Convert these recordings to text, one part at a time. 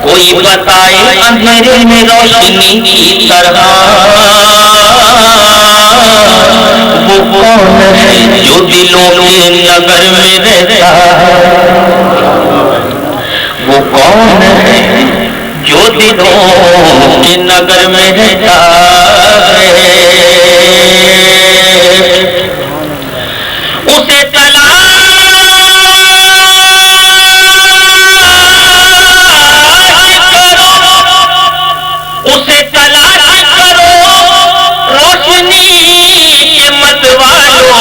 کوئی بتائے اندھیرے میں روشنی کی طرح وہ کون ہے جو دلوں کے نگر میں رہتا ہے وہ کون ہے جو دلوں کے نگر میں رہتا ہے اسے تلاش کرو روشنی کے مت والو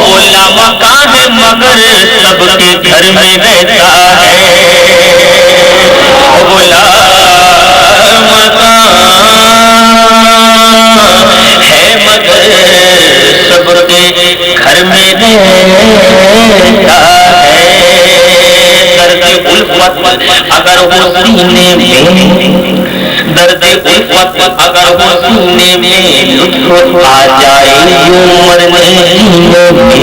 وہ لامکان ہے مگر سب کے گھر میں رہتا ہے وہ لامکان ہے مگر سب کے گھر میں رہتا ہے درد الفت اگر ہو سینے میں درد الفت اگر ہو سینے میں لطف آ جائے یوں مرنے سینے میں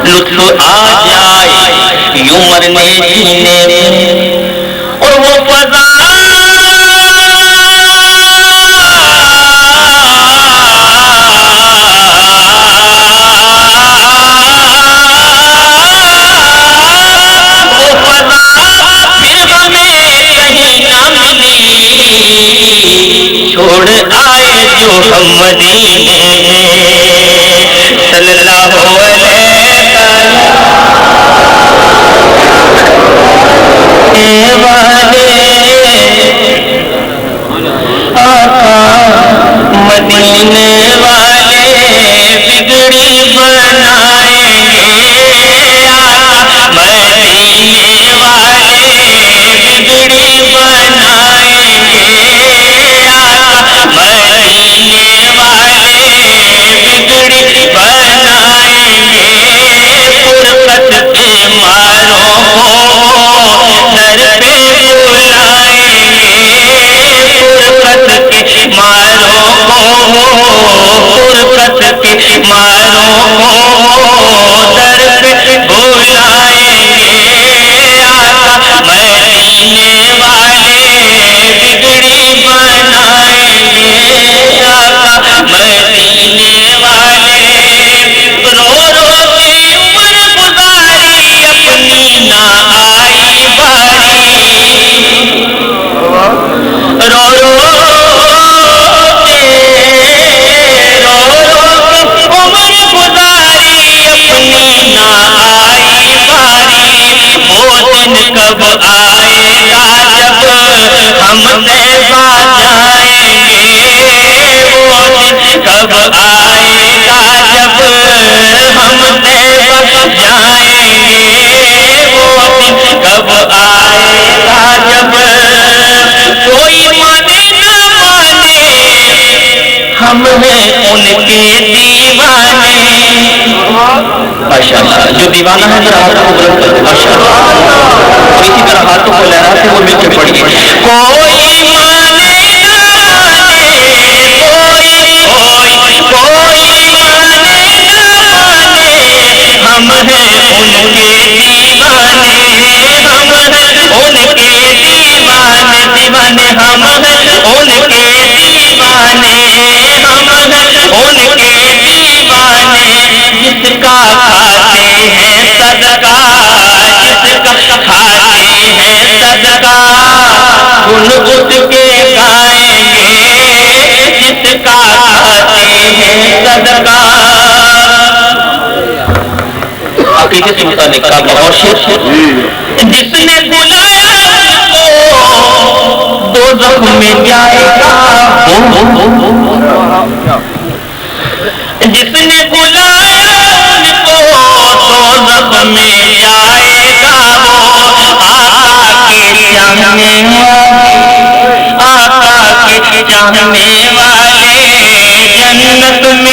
لطف آ جائے یوں مرنے سینے میں اور وہ فضا چھوڑ آئے جو ہم مدینے میں صلی اللہ علیہ آقا مدینے والے بگڑی بنائیں گے آقا مدینے والے بگڑی بنائیں گے مدینے والے بگڑی بنائیں گے فرقت کے ماروں کو در پہ بلائیں گے فرقت کے ماروں کو فرقت کے ماروں کو در پہ بلائیں گے آقا مدینے والے بگڑی بنائیں گے آقا مدینے والے رو رو کے عمر گزاری اپنی نہ آئی باری رو رو کے عمر گزاری اپنی نہ آئی باری وہ دن کب آئے گا جب ہم تیبہ جائیں گے وہ دن کب آئے گا جب ہم تیبہ جائیں گے وہ دن کب آئے گا جب کوئی مانے نہ مانے ہم ہیں ان کے دیوانے ماشاءاللہ جو دیوانہ ہے ذرا ہاتھوں کو بلند کر دے ماشاءاللہ اور اسی طرح ہاتھوں کو لہراتے ہوئے مل کے پڑھیے کوئی مانے نہ مانے کوئی مانے نہ مانے ہم ہیں ان کے دیوانے ہم ہیں ان کے دیوانے دیوانے ہم ہیں ان کے دیوانے ہم ہیں ان کے دیوانے جس کا کھاتے ہیں صدقہ جس کا کھاتے ہیں صدقہ گن اس کے گائیں گے جس کا کھاتے ہیں صدقہ عقیدے سے متعلق کا بہت شعر جس نے بلایا کو دوزخ میں جائے گا جس نے بلایا کو دوزخ میں جائے گا وہ آقا کے چاہنے والے آقا کے چاہنے والے جنت میں